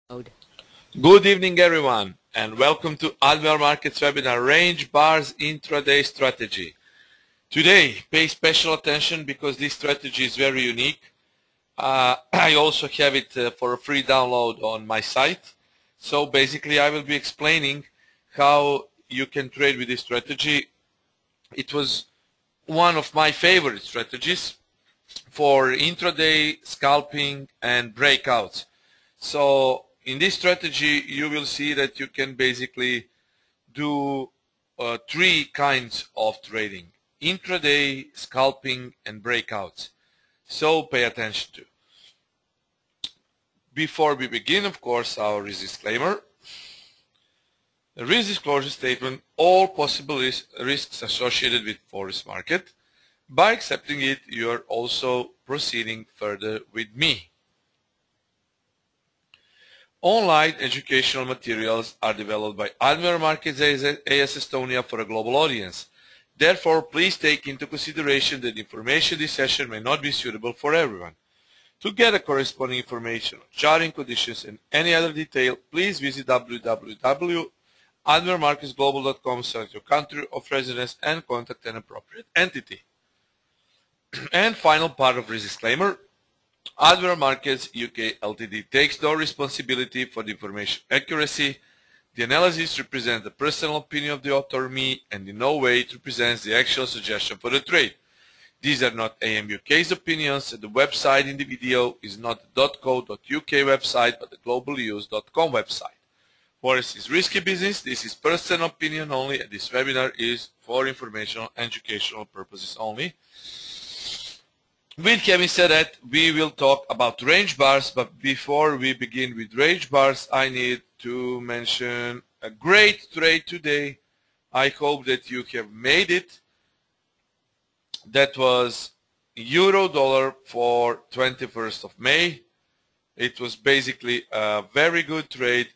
Mode. Good evening, everyone, and welcome to Admiral Markets webinar Range Bars Intra-day Strategy. Today, pay special attention because this strategy is very unique. I also have it for a free download on my site. So basically, I will be explaining how you can trade with this strategy. It was one of my favorite strategies for intraday scalping and breakouts. So in this strategy, you will see that you can basically do three kinds of trading: intraday, scalping, and breakouts. So pay attention to. Before we begin, of course, our disclaimer. The risk disclosure statement: all possible risks associated with forex market. By accepting it, you are also proceeding further with me. Online educational materials are developed by Admiral Markets AS Estonia for a global audience. Therefore, please take into consideration that information in this session may not be suitable for everyone. To get a corresponding information on charting conditions and any other detail, please visit www.admiralmarketsglobal.com, select your country of residence, and contact an appropriate entity. And final part of this disclaimer: Admiral Markets UK Ltd takes no responsibility for the information accuracy. The analysis represents the personal opinion of the author or me, and in no way it represents the actual suggestion for the trade. These are not AM UK's opinions, and the website in the video is not the .co.uk website, but the globalnews.com website. Forex is risky business. This is personal opinion only, and this webinar is for informational and educational purposes only. With having said that, we will talk about range bars, but before we begin with range bars, I need to mention a great trade today. I hope that you have made it. That was euro dollar for 21st of May. It was basically a very good trade,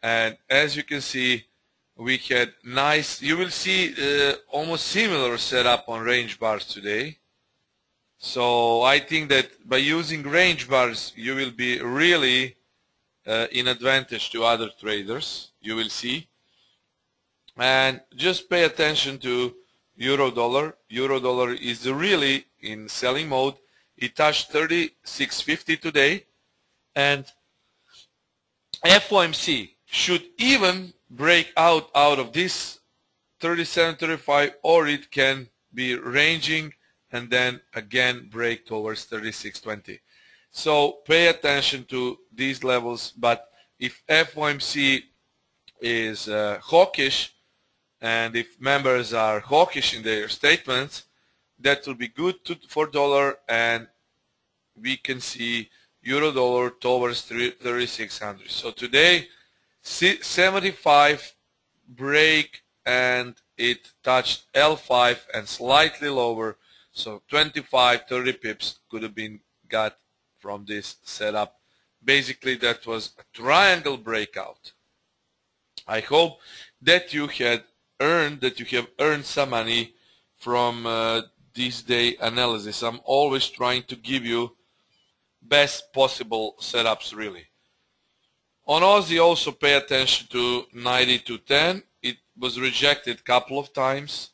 and as you can see, we had nice, you will see almost similar setup on range bars today. So I think that by using range bars, you will be really in advantage to other traders, you will see. And just pay attention to euro dollar. Euro dollar is really in selling mode. It touched 36.50 today, and FOMC should even break out of this 37.35, or it can be ranging and then again break towards 36.20. So pay attention to these levels, but if FOMC is hawkish, and if members are hawkish in their statements, that will be good for dollar, and we can see euro dollar towards 3600. So today 75 break, and it touched L5 and slightly lower. So 25-30 pips could have been got from this setup. Basically, that was a triangle breakout. I hope that you have earned some money from this day analysis. I'm always trying to give you best possible setups, really. On Aussie, also pay attention to 92.10. It was rejected a couple of times.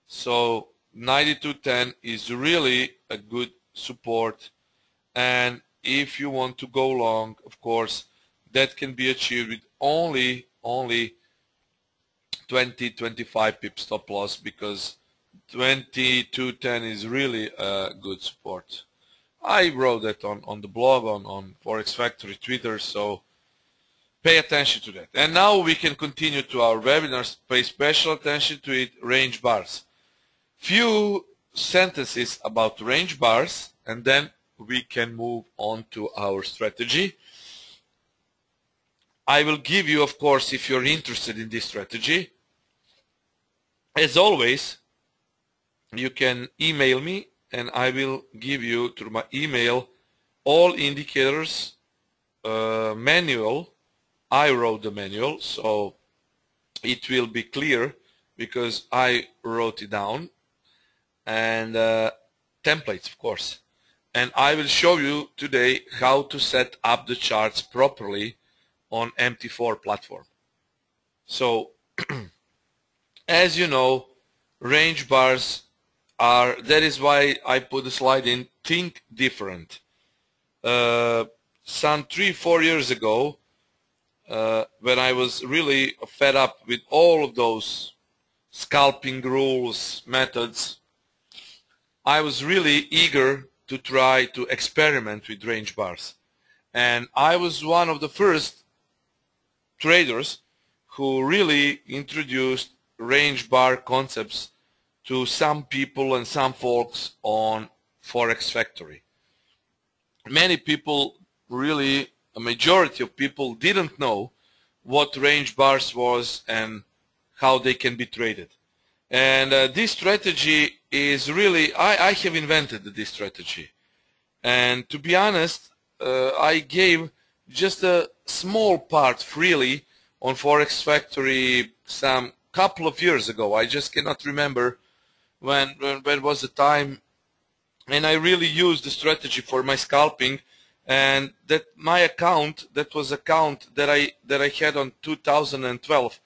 So 92.10 is really a good support, and if you want to go long, of course, that can be achieved with only 20-25 pip stop loss, because 22.10 is really a good support. I wrote that on the blog on Forex Factory Twitter, so pay attention to that. And now we can continue to our webinars. Pay special attention to it. Range bars. Few sentences about range bars, and then we can move on to our strategy. I will give you, of course, if you're interested in this strategy, as always, you can email me, and I will give you through my email all indicators, manual. I wrote the manual, so it will be clear because I wrote it down, and templates, of course. And I will show you today how to set up the charts properly on MT4 platform. So as you know, range bars are, that is why I put the slide in, think different. Some 3-4 years ago, when I was really fed up with all of those scalping rules, methods, I was really eager to try to experiment with range bars. And I was one of the first traders who really introduced range bar concepts to some people and some folks on Forex Factory. Many people, really a majority of people, didn't know what range bars was and how they can be traded. And this strategy is really, I have invented this strategy. And to be honest, I gave just a small part freely on Forex Factory some couple of years ago. I just cannot remember when was the time. And I really used the strategy for my scalping, and that my account, that was account that I had on 2012.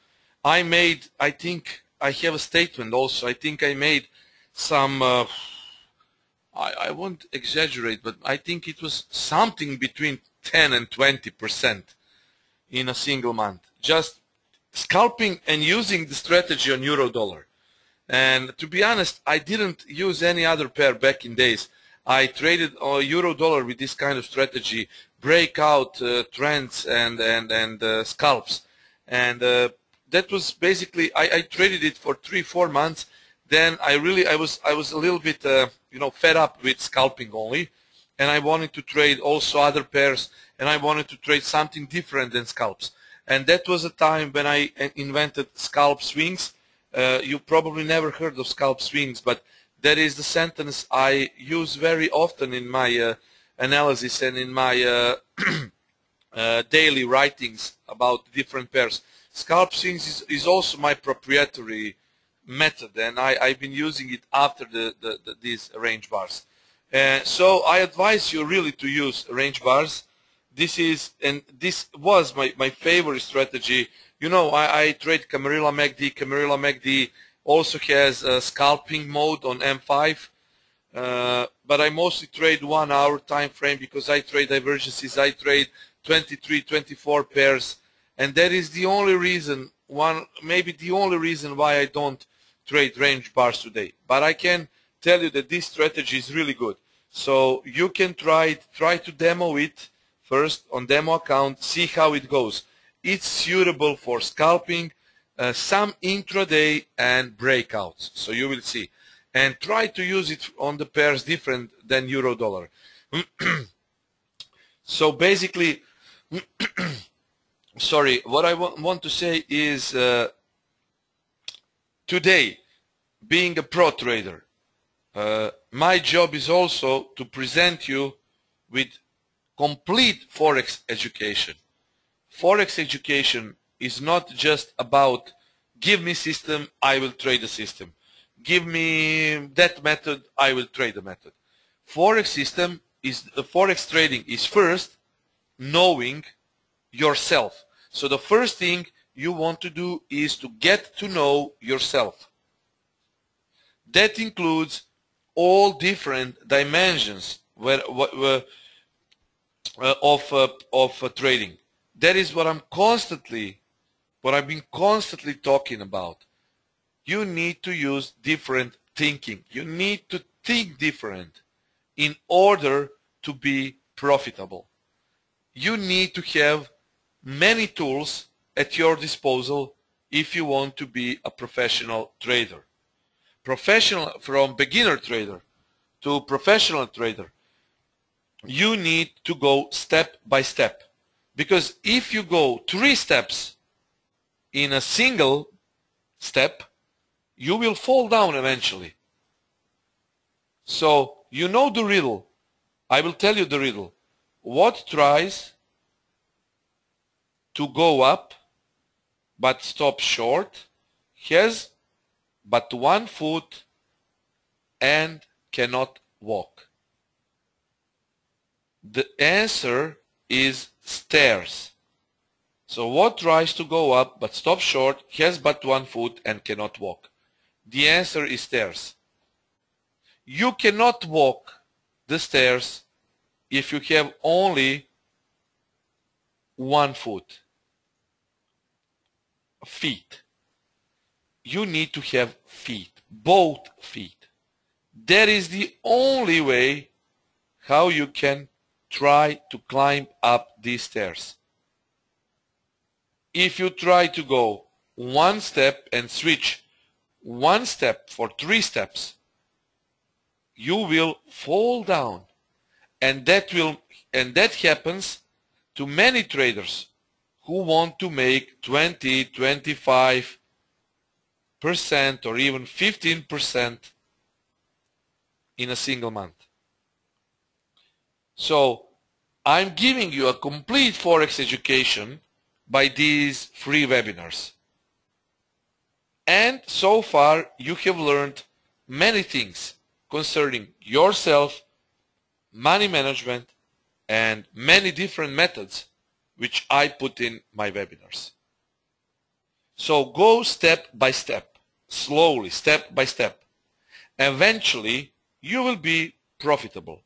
I made, I think I have a statement also, I think I made some, I won't exaggerate, but I think it was something between 10 and 20% in a single month. Just scalping and using the strategy on euro dollar. And to be honest, I didn't use any other pair back in days. I traded euro dollar with this kind of strategy, breakout trends and scalps. And that was basically, I traded it for 3-4 months. Then I was a little bit fed up with scalping only, and I wanted to trade also other pairs, and I wanted to trade something different than scalps. And that was a time when I invented scalp swings. You probably never heard of scalp swings, but that is the sentence I use very often in my analysis and in my daily writings about different pairs. Scalp swings is also my proprietary method, and I've been using it after these range bars. So I advise you really to use range bars. This was my favorite strategy. You know, I trade Camarilla MACD. Camarilla MACD also has a scalping mode on M5, but I mostly trade 1 hour time frame because I trade divergences. I trade 23, 24 pairs, and that is the only reason, maybe the only reason why I don't trade range bars today. But I can tell you that this strategy is really good. So you can try to demo it first on demo account, see how it goes. It's suitable for scalping, some intraday and breakouts. So you will see. And try to use it on the pairs different than euro dollar. So basically, sorry, what I want to say is today, being a pro trader, my job is also to present you with complete Forex education. Forex education is not just about give me system, I will trade the system. Give me that method, I will trade the method. Forex trading is first knowing yourself. So the first thing you want to do is to get to know yourself. That includes all different dimensions of trading. That is what I've been constantly talking about. You need to use different thinking. You need to think different in order to be profitable. You need to have many tools at your disposal if you want to be a professional trader. From beginner trader to professional trader, you need to go step by step. Because if you go 3 steps in a single step, you will fall down eventually. So you know the riddle. I will tell you the riddle. What tries to go up but stops short has but 1 foot and cannot walk? The answer is stairs. So what tries to go up but stops short, has but one foot and cannot walk? The answer is stairs. You cannot walk the stairs if you have only one foot. Feet. You need to have feet, both feet. That is the only way how you can try to climb up these stairs. If you try to go one step and switch one step for 3 steps, you will fall down, and that happens to many traders who want to make 20, 25% or even 15% in a single month. So I'm giving you a complete Forex education by these free webinars. And so far you have learned many things concerning yourself, money management, and many different methods which I put in my webinars. So go step by step, slowly, step by step. Eventually you will be profitable.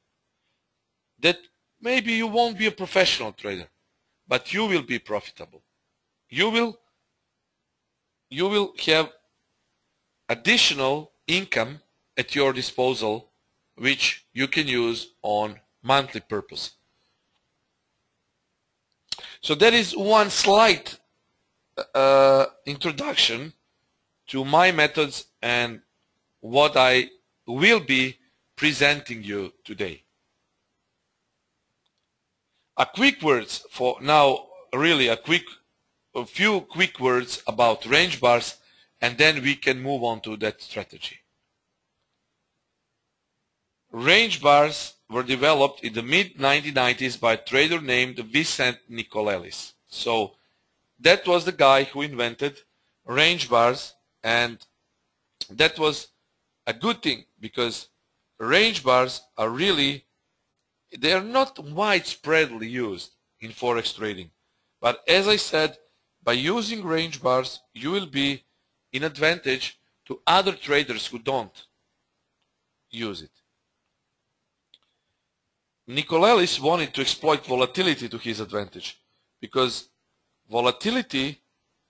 That maybe you won't be a professional trader, but you will be profitable. You will have additional income at your disposal which you can use on monthly purpose. So that is one slight introduction to my methods and what I will be presenting you today. A few quick words about range bars, and then we can move on to that strategy. Range bars were developed in the mid-1990s by a trader named Vicente Nicolelis. So that was the guy who invented range bars, and that was a good thing because range bars are really, they are not widespreadly used in Forex trading. But as I said, by using range bars, you will be in advantage to other traders who don't use it. Nicolelis wanted to exploit volatility to his advantage because volatility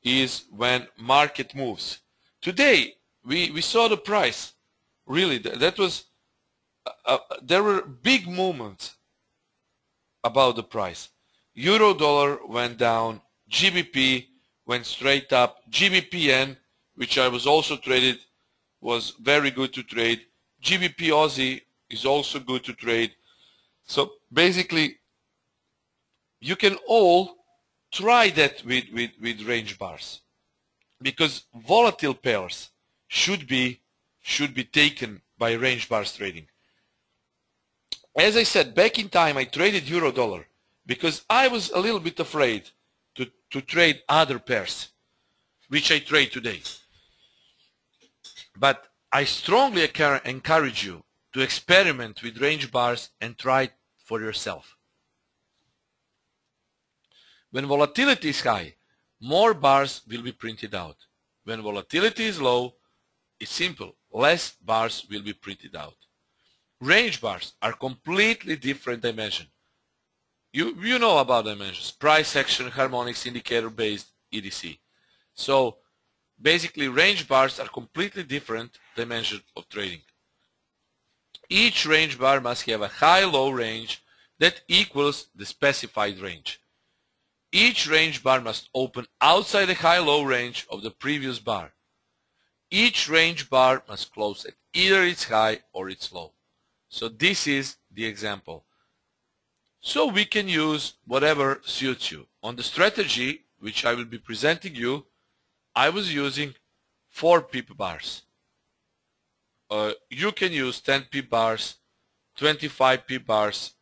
is when market moves. Today, we saw the price. Really, that was there were big movements about the price. Euro dollar went down, GBP went straight up, GBP yen, which I was also traded, was very good to trade. GBP Aussie is also good to trade. So basically, you can all try that with range bars, because volatile pairs should be taken by range bars trading. As I said, back in time I traded euro dollar because I was a little bit afraid to trade other pairs, which I trade today. But I strongly encourage you to experiment with range bars and try it for yourself. When volatility is high, more bars will be printed out. When volatility is low, it's simple, less bars will be printed out. Range bars are completely different dimension. You know about dimensions: price action, harmonics, indicator based, etc. So basically range bars are completely different dimension of trading. Each range bar must have a high-low range that equals the specified range. Each range bar must open outside the high-low range of the previous bar. Each range bar must close at either its high or its low. So this is the example. So we can use whatever suits you. On the strategy which I will be presenting you, I was using 4 pip bars. You can use 10 pip bars, 25 pip bars,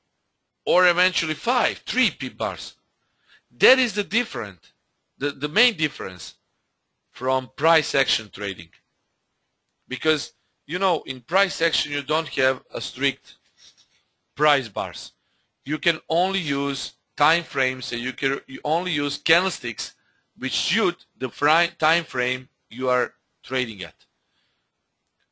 or eventually 3 pip bars. That is the main difference from price action trading. Because, you know, in price action you don't have a strict price bars. You can only use time frames, and you only use candlesticks which suit the time frame you are trading at.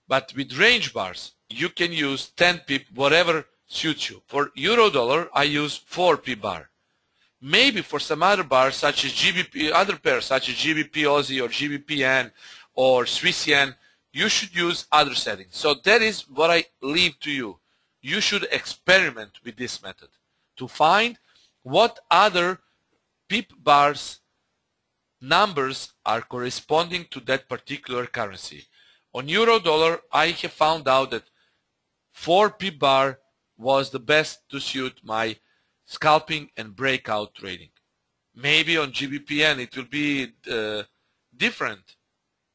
But with range bars, you can use 10 pip, whatever suits you. For euro dollar, I use 4 pip bar. Maybe for some other bars such as GBP, other pairs such as GBP Aussie or GBP Yen or Swiss Yen, you should use other settings. So that is what I leave to you. You should experiment with this method to find what other pip bars numbers are corresponding to that particular currency. On euro dollar, I have found out that 4 pip bar was the best to suit my scalping and breakout trading. Maybe on GBPN it will be different.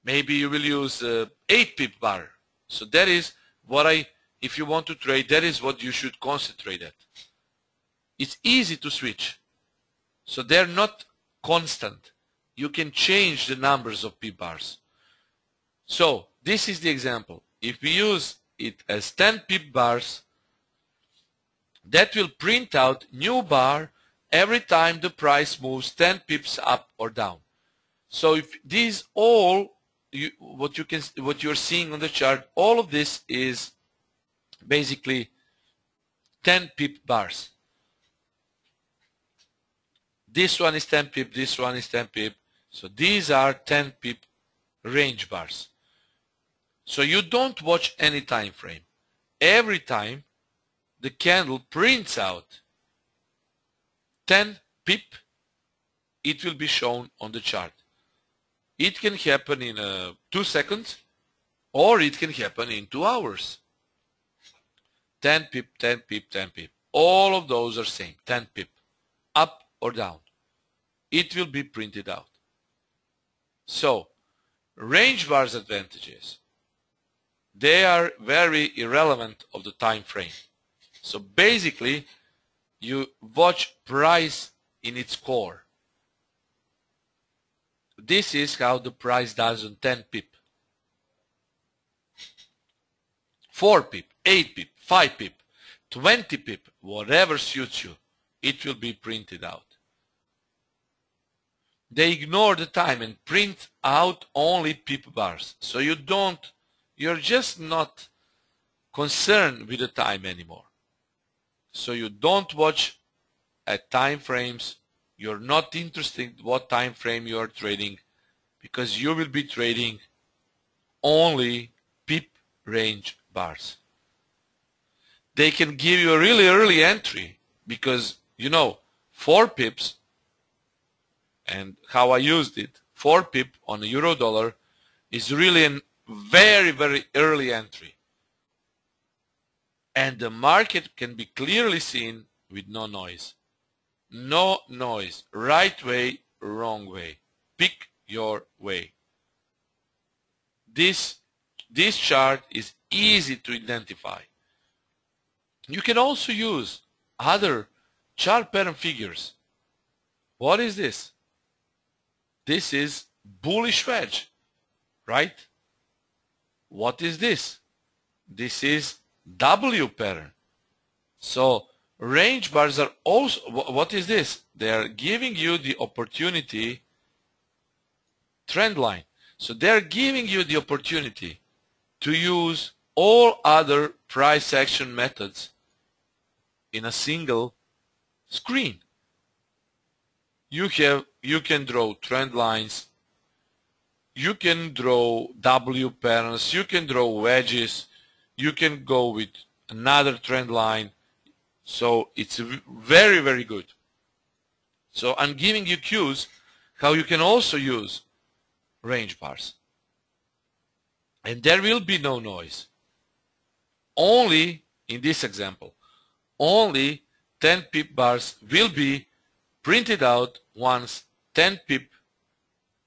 Maybe you will use 8 pip bar. So that is what if you want to trade, that is what you should concentrate at. It's easy to switch. So they're not constant. You can change the numbers of pip bars. So this is the example. If we use it as 10 pip bars, that will print out new bar every time the price moves 10 pips up or down. So if these all what you're seeing on the chart, all of this is basically 10 pip bars. This one is 10 pip, this one is 10 pip. So these are 10 pip range bars. So you don't watch any time frame. Every time the candle prints out 10 pip, it will be shown on the chart. It can happen in 2 seconds, or it can happen in 2 hours. 10 pip, 10 pip, 10 pip. All of those are same, 10 pip, up or down. It will be printed out. So, range bars advantages, they are very irrelevant of the time frame. So basically, you watch price in its core. This is how the price does on 10 pip. 4 pip, 8 pip, 5 pip, 20 pip, whatever suits you, it will be printed out. They ignore the time and print out only pip bars. So you're just not concerned with the time anymore. So you don't watch at time frames. You're not interested in what time frame you are trading, because you will be trading only pip range bars. They can give you a really early entry because, 4 pips, and how I used it, 4 pip on a euro dollar is really a very, very early entry. And the market can be clearly seen with no noise. No noise. Right way, wrong way. Pick your way. This chart is easy to identify. You can also use other chart pattern figures. What is this? This is bullish wedge, right? What is this? This is W pattern. So range bars are also, what is this? They are giving you the opportunity, trend line. So they are giving you the opportunity to use all other price action methods in a single screen. You can draw trend lines, you can draw W patterns, you can draw wedges, you can go with another trend line. So it's very, very good. So I'm giving you cues how you can also use range bars. And there will be no noise. Only, in this example, only 10 pip bars will be printed out once 10 pip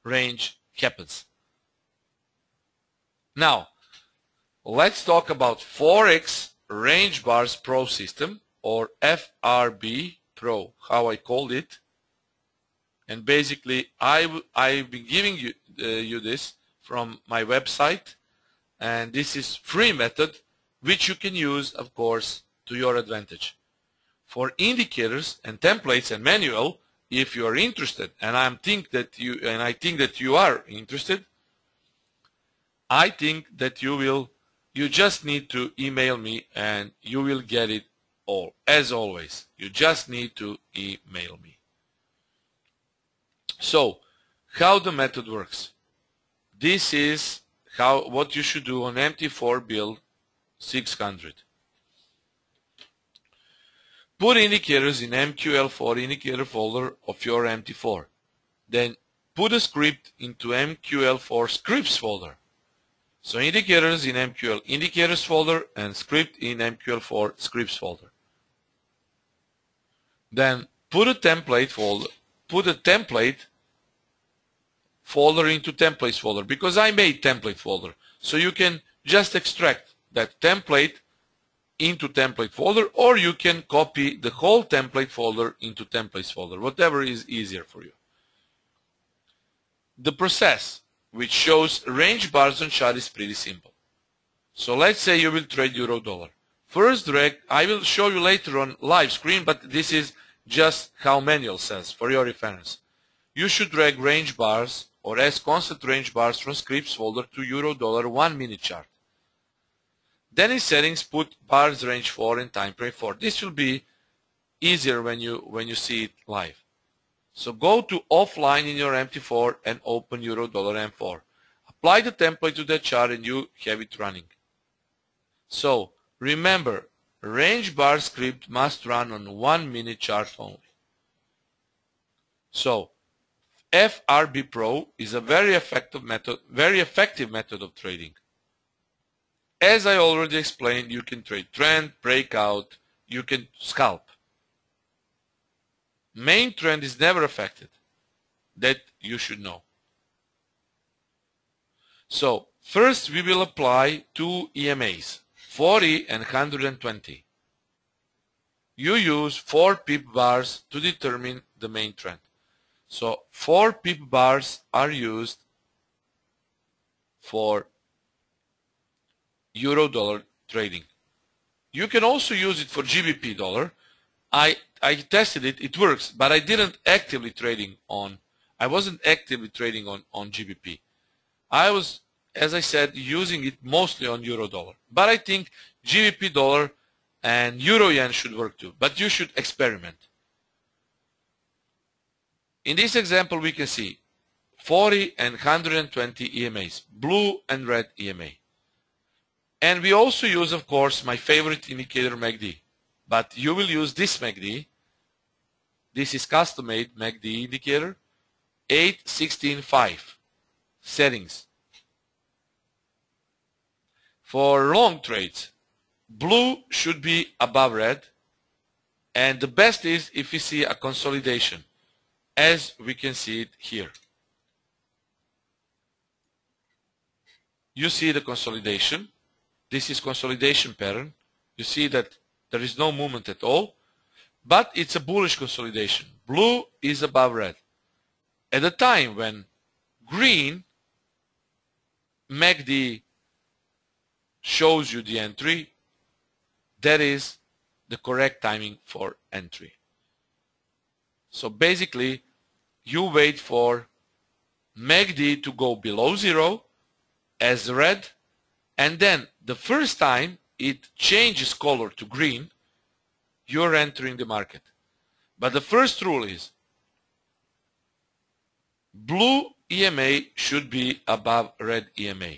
range happens. Now, let's talk about Forex Range Bars Pro System, or FRB Pro, how I called it. And basically, I've been giving you this from my website, and this is free method which you can use, of course, to your advantage. For indicators and templates and manual, if you are interested, and I think that you are interested, I think that you just need to email me and you will get it all. As always, you just need to email me. So, how the method works. This is what you should do on MT4 build 600. Put indicators in MQL4 indicator folder of your MT4. Then put a script into MQL4 scripts folder. So indicators in MQL indicators folder and script in MQL4 scripts folder. Then put a template folder into templates folder, because I made template folder. So you can just extract that template into template folder, or you can copy the whole template folder into templates folder, whatever is easier for you. The process which shows range bars on chart is pretty simple. So let's say you will trade euro dollar. First drag, I will show you later on live screen, but this is just how manual says for your reference. You should drag range bars or as constant range bars from scripts folder to euro dollar 1 minute chart. Then in settings put bars range 4 and time frame 4. This will be easier when you see it live. So go to offline in your MT4 and open euro dollar M4. Apply the template to that chart and you have it running. So remember, range bar script must run on 1 minute chart only. So FRB Pro is a very effective method of trading. As I already explained, you can trade trend, breakout, you can scalp. Main trend is never affected. That you should know. So first we will apply two EMAs, 40 and 120. You use 4 pip bars to determine the main trend. So 4 pip bars are used for euro dollar trading. You can also use it for GBP dollar. I tested it, it works, but I wasn't actively trading on GBP. I was, as I said, using it mostly on euro dollar. But I think GBP dollar and euro yen should work too, but you should experiment. In this example we can see 40 and 120 EMAs, blue and red EMA. And we also use, of course, my favorite indicator MACD. But you will use this MACD. This is custom-made MACD indicator, 8.16.5 settings. For long trades, blue should be above red, and the best is if we see a consolidation, as we can see it here. You see the consolidation. This is consolidation pattern. You see that there is no movement at all, but it's a bullish consolidation. Blue is above red. At the time when green MACD shows you the entry, that is the correct timing for entry. So basically, you wait for MACD to go below zero as red, and then the first time it changes color to green, you're entering the market. But the first rule is blue EMA should be above red EMA.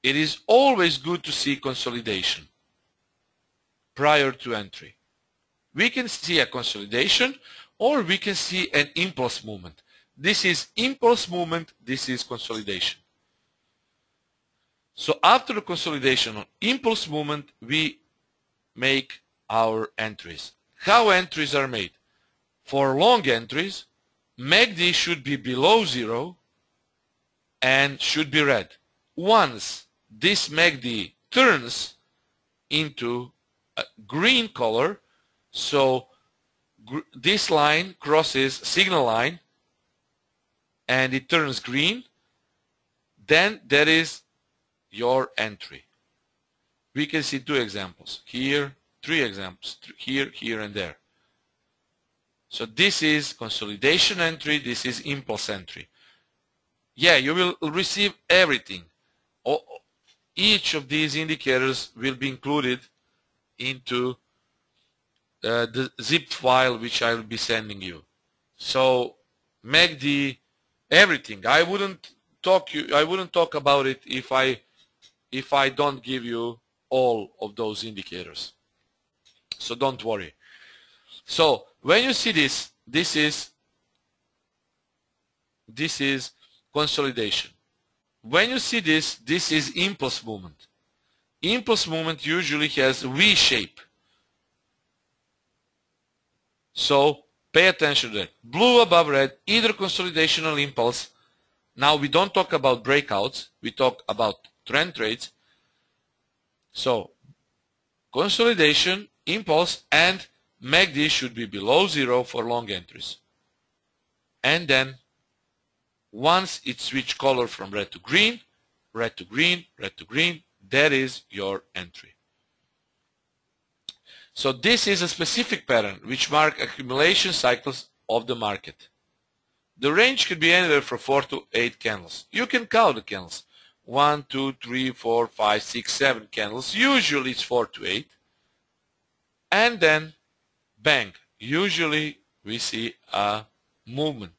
It is always good to see consolidation prior to entry. We can see a consolidation or we can see an impulse movement. This is impulse movement, this is consolidation. So after the consolidation on impulse movement, we make our entries. How entries are made? For long entries, MACD should be below zero and should be red. Once this MACD turns into a green color, so this line crosses signal line and it turns green, then that is your entry. We can see two examples. Here three examples, here, here, and there. So this is consolidation entry, this is impulse entry. Yeah, you will receive everything. Each of these indicators will be included into the zipped file which I will be sending you. So MACD, everything. I wouldn't talk about it if I don't give you all of those indicators. So don't worry. So when you see this, this is consolidation. When you see this, this is impulse movement. Impulse movement usually has V shape. So pay attention to that. Blue above red, either consolidation or impulse. Now we don't talk about breakouts, we talk about trend trades. So consolidation, impulse, and MACD should be below zero for long entries. And then once it switches color from red to green, red to green, red to green, that is your entry. So this is a specific pattern which marks accumulation cycles of the market. The range could be anywhere from 4 to 8 candles. You can count the candles. 1, 2, 3, 4, 5, 6, 7 candles. Usually it's 4 to 8. And then bang. Usually we see a movement.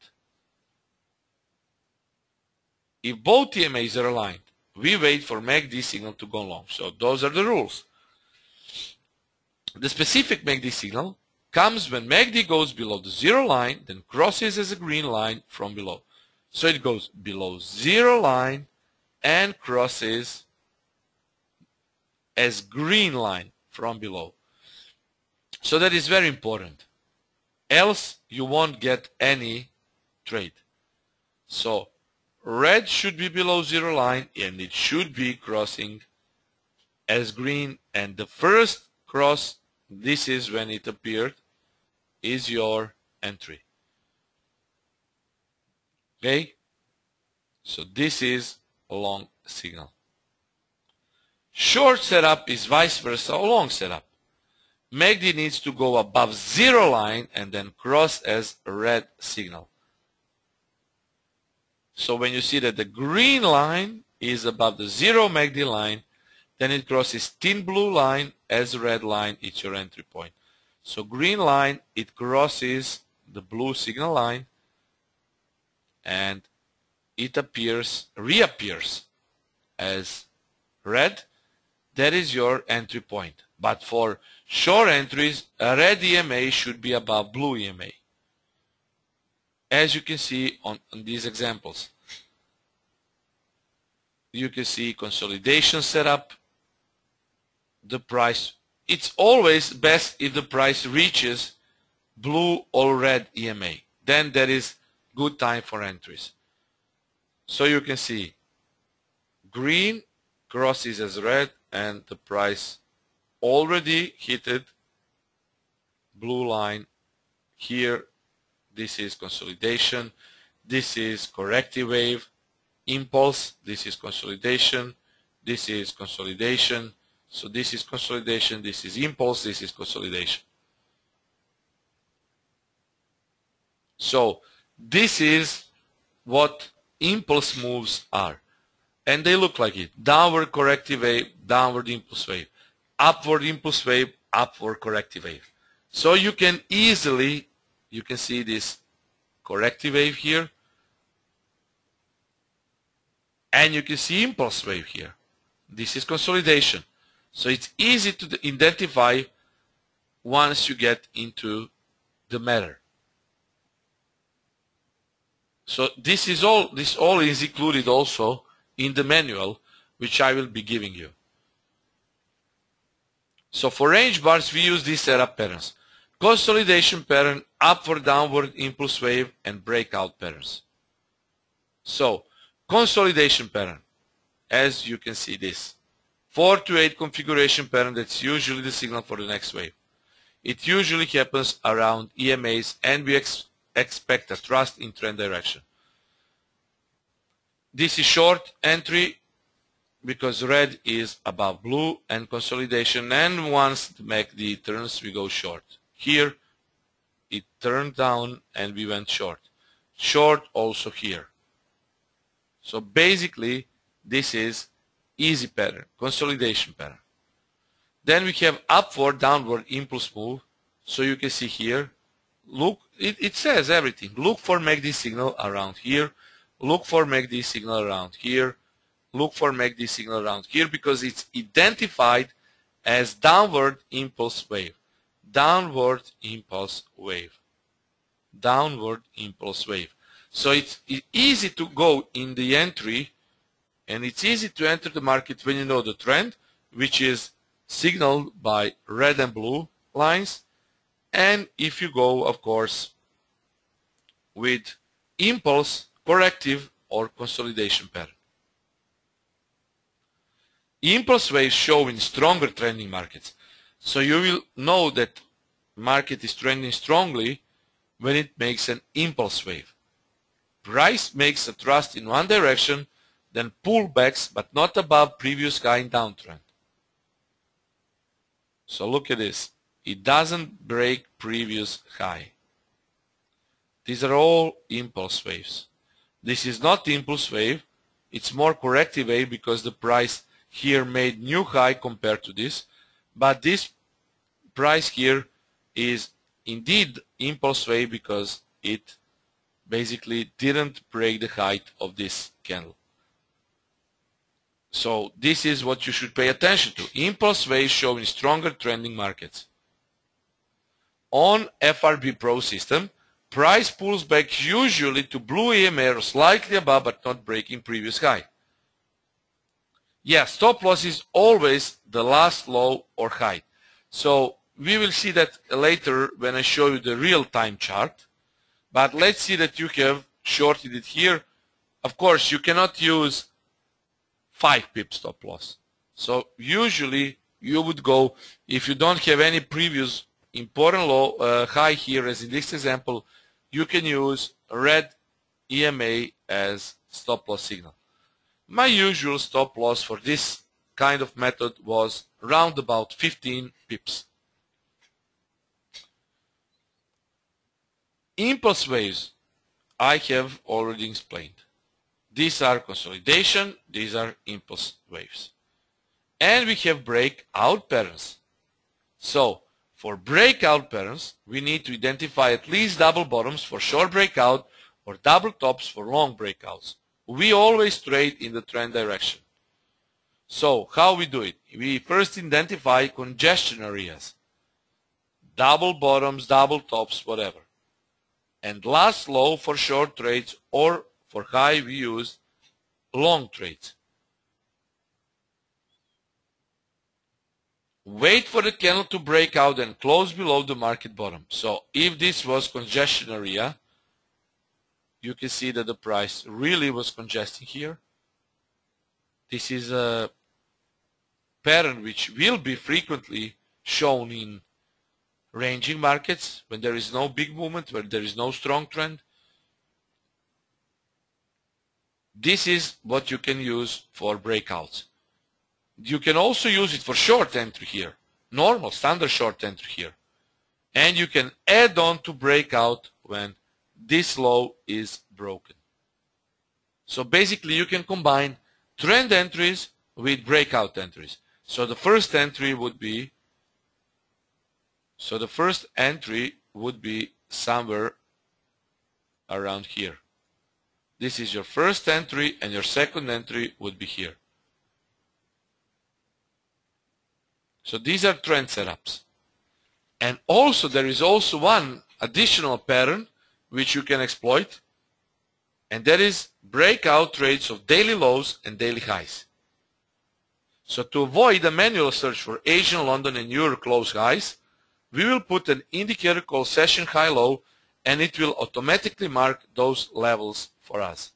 If both EMAs are aligned, we wait for MACD signal to go long. So those are the rules. The specific MACD signal comes when MACD goes below the zero line, then crosses as a green line from below. So it goes below zero line and crosses as green line from below. So that is very important. Else you won't get any trade. So red should be below zero line and it should be crossing as green, and the first cross, this is when it appeared, is your entry. Okay? So this is a long signal. Short setup is vice versa, a long setup. MACD needs to go above zero line and then cross as a red signal. So when you see that the green line is above the zero MACD line, then it crosses thin blue line as a red line, it's your entry point. So green line, it crosses the blue signal line and it reappears as red. That is your entry point. But for short entries, a red EMA should be above blue EMA. As you can see on these examples. You can see consolidation setup, the price. It's always best if the price reaches blue or red EMA. Then there is good time for entries. So you can see green crosses as red and the price already hit blue line here. This is consolidation, this is corrective wave, impulse, this is consolidation, this is consolidation, so this is consolidation, this is impulse, this is consolidation. So this is what impulse moves are, and they look like it. Downward corrective wave, downward impulse wave, upward impulse wave, upward corrective wave. So you can easily, you can see this corrective wave here, and you can see impulse wave here. This is consolidation. So it's easy to identify once you get into the matter. So this all is included also in the manual which I will be giving you. So for range bars we use these setup patterns: consolidation pattern, upward downward impulse wave, and breakout patterns. So consolidation pattern, as you can see, this 4 to 8 configuration pattern, that's usually the signal for the next wave. It usually happens around EMAs and we expect a thrust in trend direction. This is short entry, because red is above blue and consolidation, and once MACD turns we go short. Here it turned down and we went short. Short also here. So basically this is easy pattern, consolidation pattern. Then we have upward downward impulse move. So you can see here, look, it says everything. Look for MACD signal around here, look for MACD signal around here, look for MACD signal around here, because it's identified as downward impulse wave. Downward impulse wave. Downward impulse wave. So it's easy to go in the entry, and it's easy to enter the market when you know the trend, which is signaled by red and blue lines, and if you go, of course, with impulse, corrective, or consolidation pattern. Impulse waves show in stronger trending markets. So you will know that market is trending strongly when it makes an impulse wave. Price makes a thrust in one direction, then pullbacks, but not above previous high in downtrend. So look at this. It doesn't break previous high. These are all impulse waves. This is not impulse wave. It's more corrective wave because the price here made new high compared to this. But this price here is indeed impulse wave because it basically didn't break the height of this candle. So this is what you should pay attention to. Impulse waves showing stronger trending markets. On FRB Pro system, price pulls back usually to blue EMA or slightly above but not breaking previous high. Yeah, stop loss is always the last low or high. So we will see that later when I show you the real-time chart. But let's see that you have shorted it here. Of course, you cannot use 5 pip stop loss. So usually you would go, if you don't have any previous important low high here, as in this example, you can use red EMA as stop loss signal. My usual stop loss for this kind of method was round about 15 pips. Impulse waves I have already explained. These are consolidation, these are impulse waves. And we have breakout patterns. So for breakout patterns, we need to identify at least double bottoms for short breakout or double tops for long breakouts. We always trade in the trend direction. So how we do it? We first identify congestion areas. Double bottoms, double tops, whatever. And last low for short trades, or for high we use long trades. Wait for the candle to break out and close below the market bottom. So if this was congestion area, you can see that the price really was congesting here. This is a pattern which will be frequently shown in ranging markets when there is no big movement, where there is no strong trend. This is what you can use for breakouts. You can also use it for short entry here, normal standard short entry here. And you can add on to breakout when this low is broken. So basically you can combine trend entries with breakout entries. So the first entry would be somewhere around here. This is your first entry, and your second entry would be here. So these are trend setups. And also there is also one additional pattern which you can exploit, and that is breakout trades of daily lows and daily highs. So to avoid a manual search for Asian, London, and Euro close highs, we will put an indicator called session high low, and it will automatically mark those levels for us.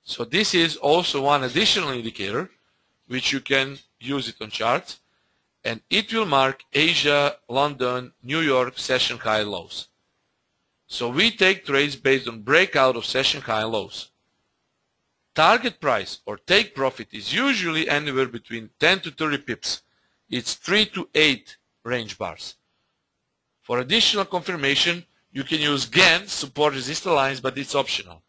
So this is also one additional indicator which you can use it on charts, and it will mark Asia, London, New York session high lows. So we take trades based on breakout of session high lows. target price or take profit is usually anywhere between 10 to 30 pips. It's 3 to 8 range bars. For additional confirmation, you can use GAN, support resistance lines, but it's optional.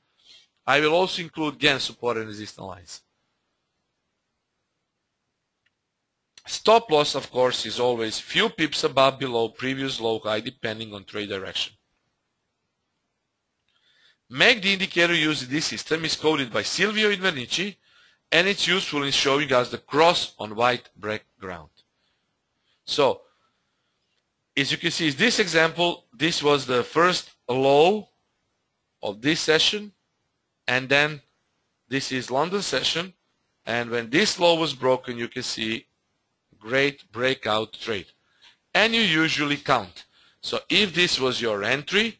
I will also include GAN support and resistance lines. Stop loss, of course, is always few pips above, below previous low high, depending on trade direction. MACD indicator used in this system is coded by Silvio Invernici, and it's useful in showing us the cross on white background. So, as you can see in this example, this was the first low of this session, and then this is London session, and when this low was broken, you can see great breakout trade. And you usually count. So if this was your entry,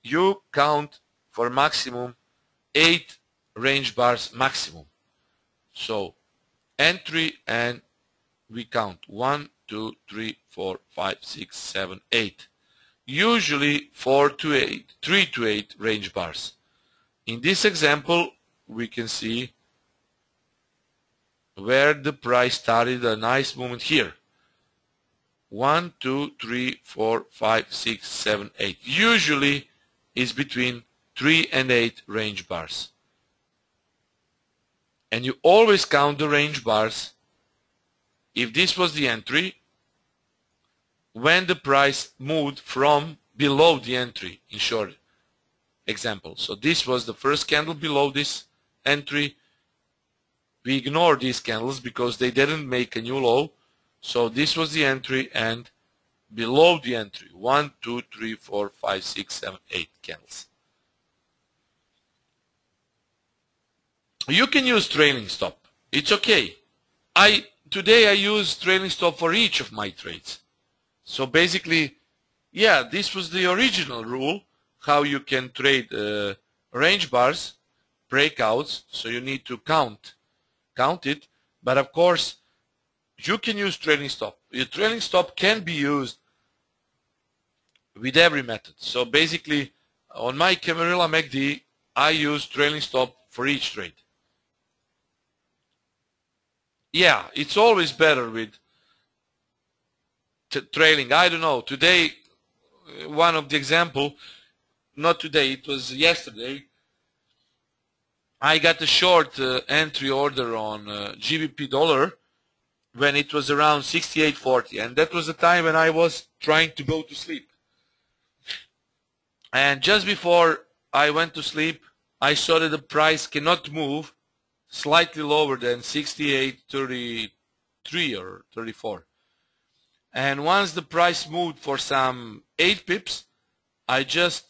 you count for maximum 8 range bars maximum. So entry, and we count 1, 2, 3, 4, 5, 6, 7, 8. Usually 4 to 8, 3 to 8 range bars. In this example, we can see where the price started a nice movement here. 1, 2, 3, 4, 5, 6, 7, 8. Usually is between 3 and 8 range bars. And you always count the range bars. If this was the entry, when the price moved from below the entry, in short example. So this was the first candle below this entry. We ignore these candles because they didn't make a new low. So this was the entry, and below the entry, 1, 2, 3, 4, 5, 6, 7, 8 candles. You can use trailing stop. It's okay. Today I use trailing stop for each of my trades. So basically, yeah, this was the original rule, how you can trade range bars, breakouts. So you need to count it. But of course, you can use trailing stop. Your trailing stop can be used with every method. So basically, on my Camarilla MACD, I use trailing stop for each trade. Yeah, it's always better with trailing. I don't know. Today, one of the example, not today, it was yesterday, I got a short entry order on GBP dollar when it was around 68.40, and that was the time when I was trying to go to sleep. And just before I went to sleep, I saw that the price cannot move slightly lower than 68.33 or 34. And once the price moved for some 8 pips, I just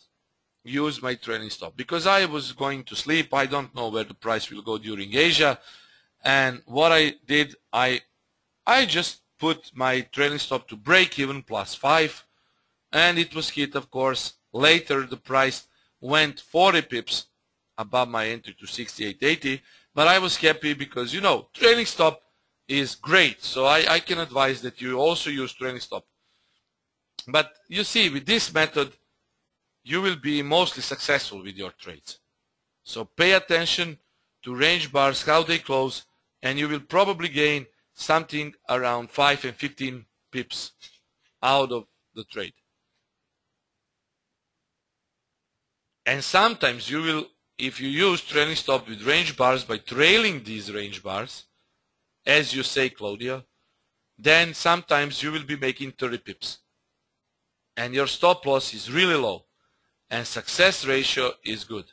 used my trailing stop because I was going to sleep. I don't know where the price will go during Asia. And what I did, I just put my trailing stop to break even +5, and it was hit, of course. Later the price went 40 pips above my entry to 68.80, but I was happy because, you know, trailing stop is great. So I can advise that you also use trailing stop. But you see, with this method, you will be mostly successful with your trades. So pay attention to range bars, how they close, and you will probably gain something around 5 and 15 pips out of the trade. And sometimes you will, if you use trailing stop with range bars by trailing these range bars, as you say, Claudia, then sometimes you will be making 30 pips. And your stop loss is really low, and success ratio is good.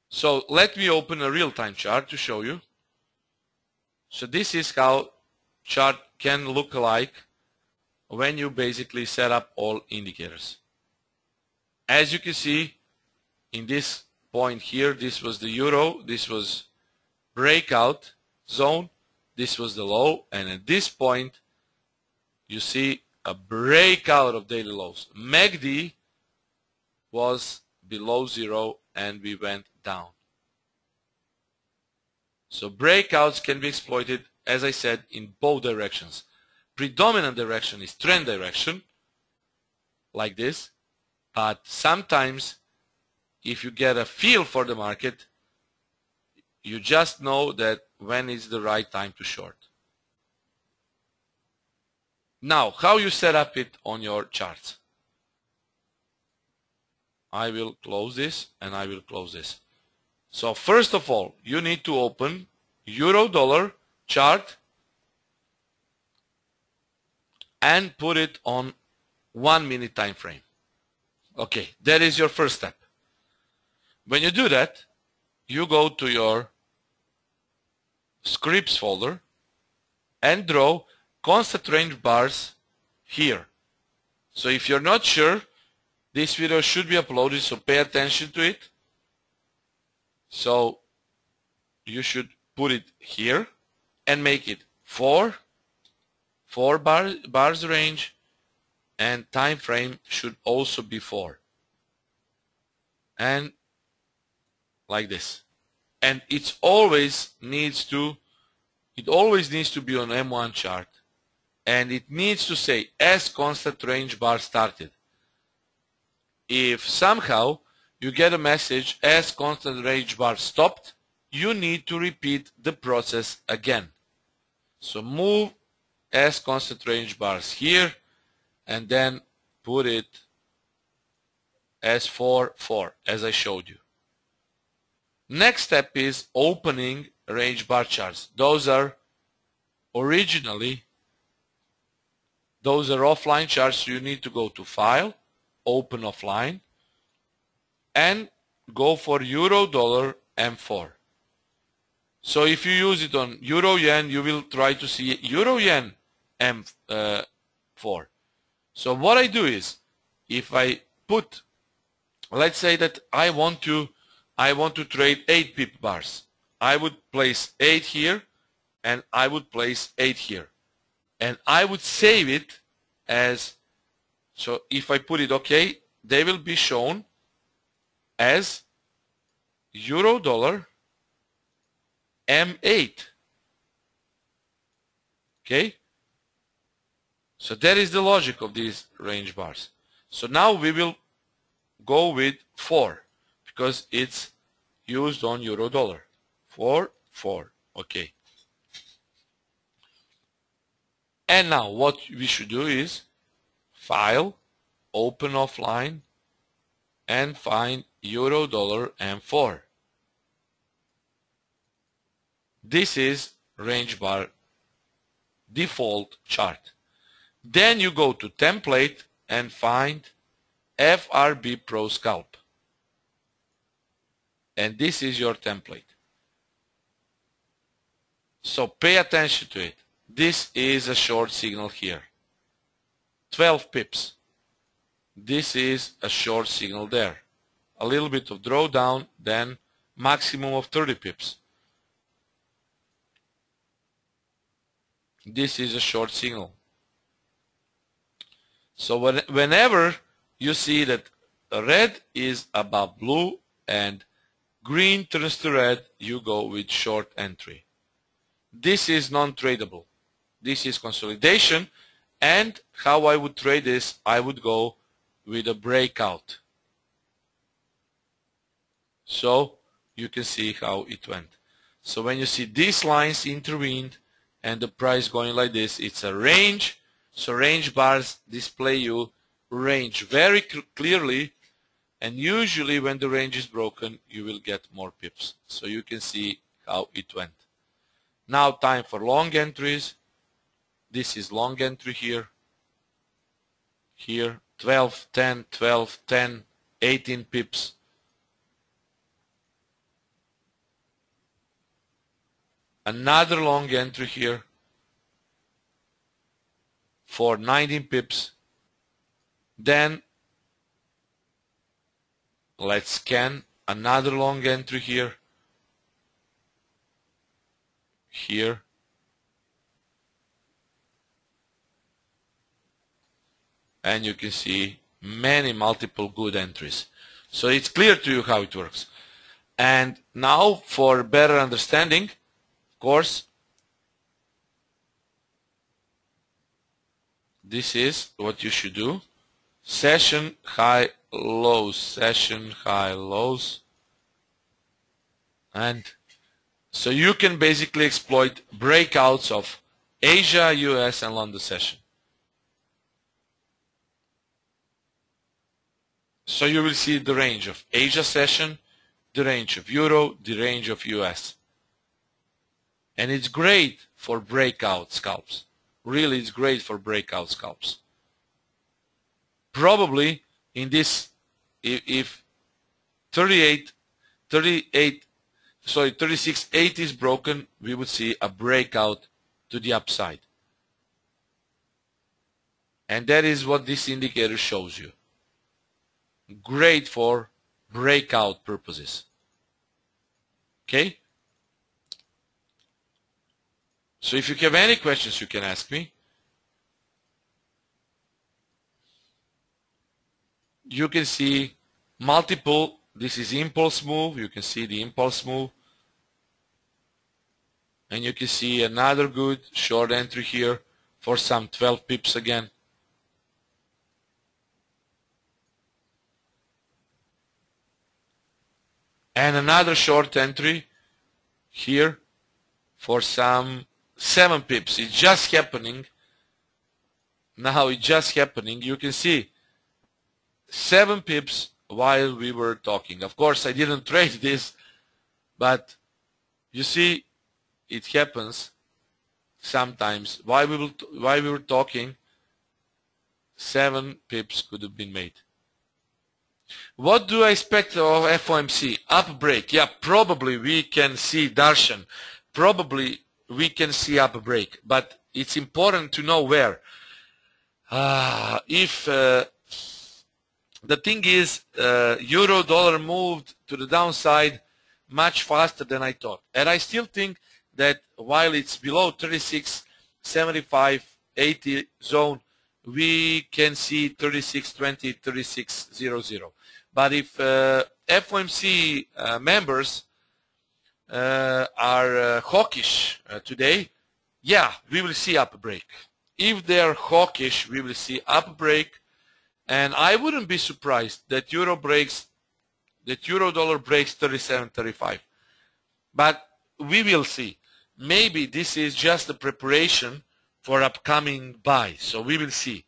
So let me open a real-time chart to show you. So this is how chart can look like when you basically set up all indicators. As you can see, in this point here, this was the euro, this was breakout zone, this was the low, and at this point you see a breakout of daily lows. MACD was below 0 and we went down. So breakouts can be exploited, as I said, in both directions. Predominant direction is trend direction, like this, but sometimes if you get a feel for the market, you just know that when is the right time to short. Now, how you set up it on your charts? I will close this and I will close this. So first of all, you need to open euro-dollar chart and put it on 1 minute time frame. Okay, that is your first step. When you do that, you go to your scripts folder and draw constant range bars here. So if you're not sure, this video should be uploaded, so pay attention to it. So you should put it here and make it 4 bars range, and time frame should also be 4. And like this. And it always needs to be on M1 chart, and it needs to say as constant range bar started. If somehow you get a message as constant range bar stopped, you need to repeat the process again. So move as constant range bars here and then put it as 4, 4 as I showed you. Next step is opening range bar charts. Those are offline charts. You need to go to File, Open Offline, and go for Euro-Dollar M4. So if you use it on Euro-Yen, you will try to see Euro-Yen M4. So what I do is, if I put, let's say that I want to trade 8 pip bars, I would place 8 here and I would place 8 here, and I would save it as, so if I put it OK, they will be shown as Euro-Dollar M8. Okay, so that is the logic of these range bars. So now we will go with 4 because it's used on Euro-Dollar. 4, 4. Okay. And now what we should do is File, Open Offline, and find Euro-Dollar M4. This is range bar default chart. Then you go to Template and find FRB Pro Scalp. And this is your template. So pay attention to it. This is a short signal here. 12 pips. This is a short signal there. A little bit of drawdown, then maximum of 30 pips. This is a short signal. So whenever you see that red is above blue and green turns to red, you go with short entry. This is non-tradable. This is consolidation, and how I would trade this, I would go with a breakout. So you can see how it went. So when you see these lines intervened and the price going like this, it's a range. So range bars display you range very clearly, and usually when the range is broken you will get more pips. So you can see how it went. Now time for long entries. This is long entry here. Here 12, 10, 12, 10, 18 pips. Another long entry here for 19 pips. Then let's scan another long entry here. Here. And you can see multiple good entries. So it's clear to you how it works. And now for better understanding, of course, this is what you should do. Session high lows, session high lows, and so you can basically exploit breakouts of Asia, US, and London session. So you will see the range of Asia session, the range of Euro, the range of US. And it's great for breakout scalps. Really, it's great for breakout scalps. Probably in this, if 36.8 is broken, we would see a breakout to the upside. And that is what this indicator shows you. Great for breakout purposes. Okay? So if you have any questions, you can ask me. You can see multiple, this is impulse move, you can see the impulse move. And you can see another good short entry here for some 12 pips again. And another short entry here for some 7 pips. It's just happening. Now it's just happening. You can see 7 pips while we were talking. Of course, I didn't trade this, but you see it happens sometimes. While we were talking, 7 pips could have been made. What do I expect of FOMC? Up break. Yeah, probably we can see Darshan. Probably we can see up break. But it's important to know where. If the thing is, euro dollar moved to the downside much faster than I thought. And I still think that while it's below 36.75-80 zone, we can see 36.20, 36.00. But if FOMC members are hawkish today, yeah, we will see up break. If they are hawkish, we will see up break, and I wouldn't be surprised that euro dollar breaks 37.35. But we will see. Maybe this is just a preparation for upcoming buy, so we will see.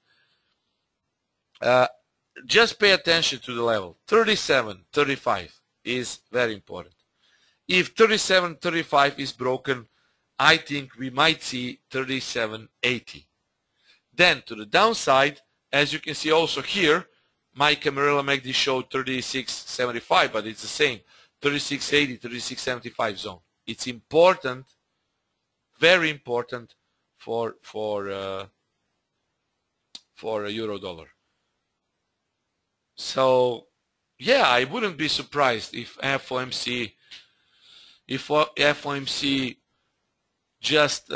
Just pay attention to the level. 37.35 is very important. If 37.35 is broken, I think we might see 37.80. Then to the downside, as you can see also here, my Camarilla MACD showed 36.75, but it's the same, 36.80, 36.75 zone. It's important, very important for euro dollar. So yeah, I wouldn't be surprised if FOMC just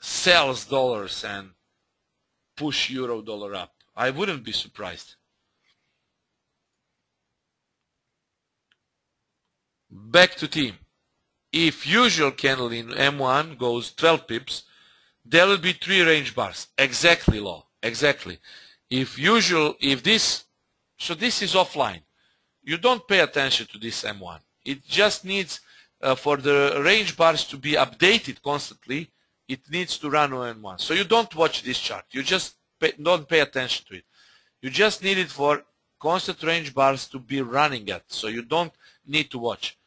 sells dollars and push euro dollar up. I wouldn't be surprised. Back to team. If usual candle in M1 goes 12 pips, there will be 3 range bars. Exactly, law. Exactly. So this is offline. You don't pay attention to this M1. It just needs, for the range bars to be updated constantly, it needs to run on M1. So you don't watch this chart. You just don't pay attention to it. You just need it for constant range bars to be running at. So you don't need to watch.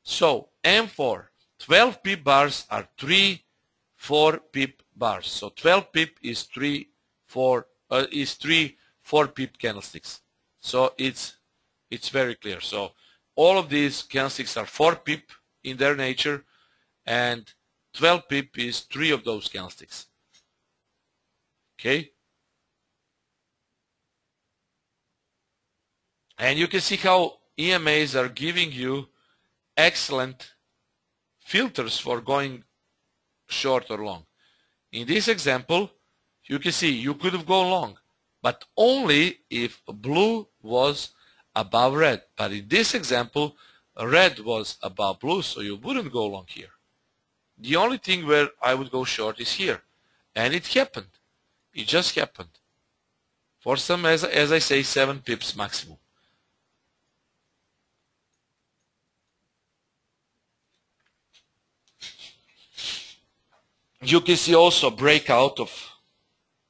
So M4, 12 pip bars are 3, 4 pip bars. So 12 pip is 3, 4 pip candlesticks. So it's very clear. So all of these candlesticks are 4 pip in their nature, and 12 pip is 3 of those candlesticks. Okay? And you can see how EMAs are giving you excellent filters for going short or long. In this example, you can see you could have gone long, but only if blue was above red. But in this example, red was above blue, so you wouldn't go long here. The only thing where I would go short is here. And it happened. It just happened. For some, as I say, 7 pips maximum. You can see also breakout of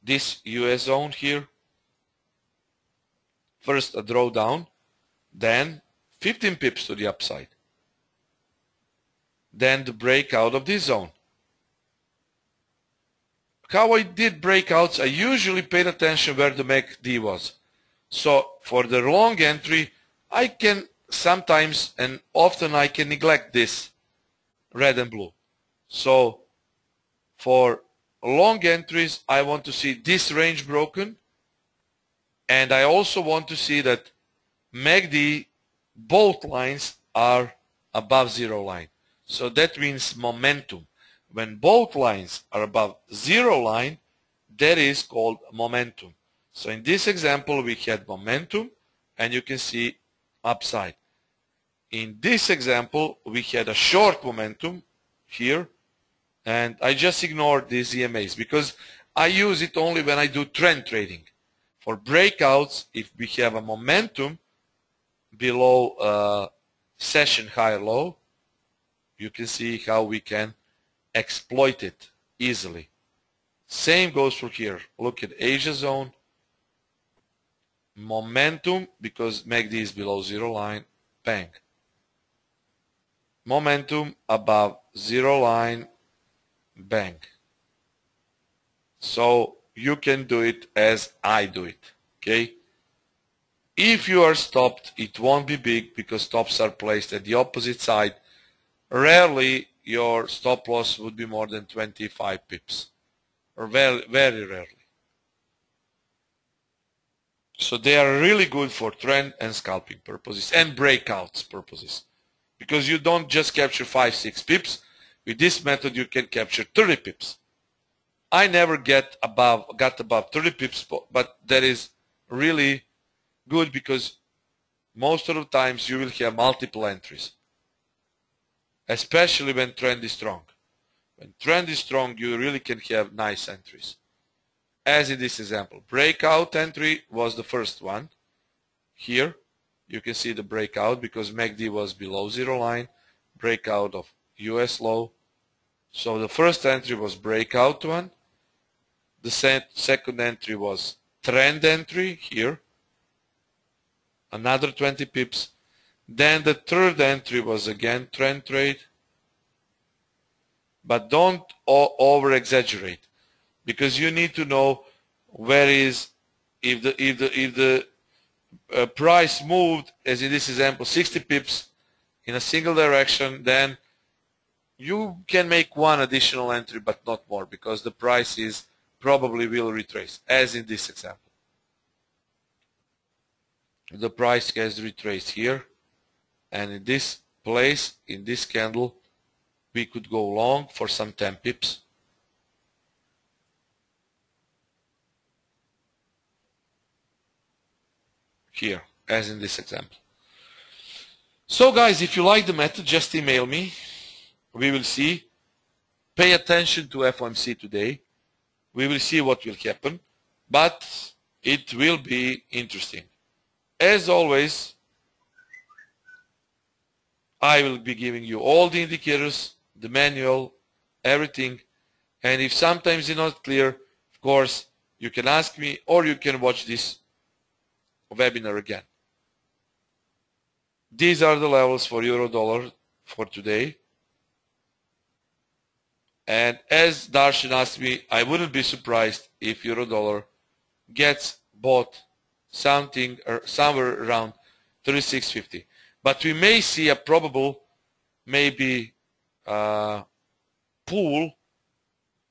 this US zone here. First a drawdown, then 15 pips to the upside. Then the breakout of this zone. How I did breakouts, I usually paid attention where the MACD was. So for the long entry, I can sometimes and often I can neglect this red and blue. So for long entries, I want to see this range broken, and I also want to see that MACD, both lines are above zero line. So that means momentum. When both lines are above zero line, that is called momentum. So in this example, we had momentum, and you can see upside. In this example, we had a short momentum here, and I just ignored these EMAs because I use it only when I do trend trading. For breakouts, if we have a momentum below session high or low, you can see how we can exploit it easily. Same goes for here. Look at Asia zone. Momentum, because MACD is below zero line, bang. Momentum above zero line, bang. So you can do it as I do it, okay? If you are stopped, it won't be big because stops are placed at the opposite side. Rarely your stop loss would be more than 25 pips, or very, very rarely. So they are really good for trend and scalping purposes and breakouts purposes, because you don't just capture 5-6 pips. With this method you can capture 30 pips. I never got above 30 pips, but that is really good because most of the times you will have multiple entries, especially when trend is strong. When trend is strong, you really can have nice entries. As in this example, breakout entry was the first one. Here you can see the breakout because MACD was below zero line, breakout of US low. So the first entry was breakout one. The second entry was trend entry here, another 20 pips. Then the third entry was again trend trade. But don't over exaggerate, because you need to know where is, if the price moved, as in this example, 60 pips in a single direction, then you can make one additional entry but not more, because the price is probably will retrace, as in this example. The price has retraced here, and in this place, in this candle, we could go long for some 10 pips. Here, as in this example. So guys, if you like the method, just email me. We will see. Pay attention to FOMC today. We will see what will happen, but it will be interesting. As always, I will be giving you all the indicators, the manual, everything, and if sometimes it's not clear, of course, you can ask me or you can watch this webinar again. These are the levels for euro dollar for today. And as Darshan asked me, I wouldn't be surprised if euro dollar gets bought something or somewhere around 36.50. But we may see a probable maybe pull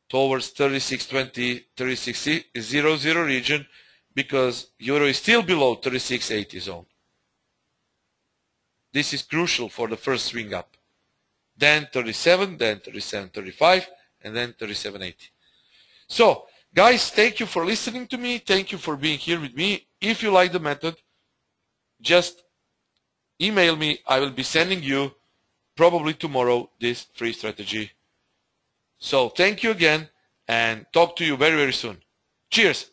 towards 36.20, 36.00 region, because euro is still below 36.80 zone. This is crucial for the first swing up. Then 37, then 37.35, and then 37.80. So, guys, thank you for listening to me. Thank you for being here with me. If you like the method, just email me. I will be sending you probably tomorrow this free strategy. So, thank you again, and talk to you very, very soon. Cheers.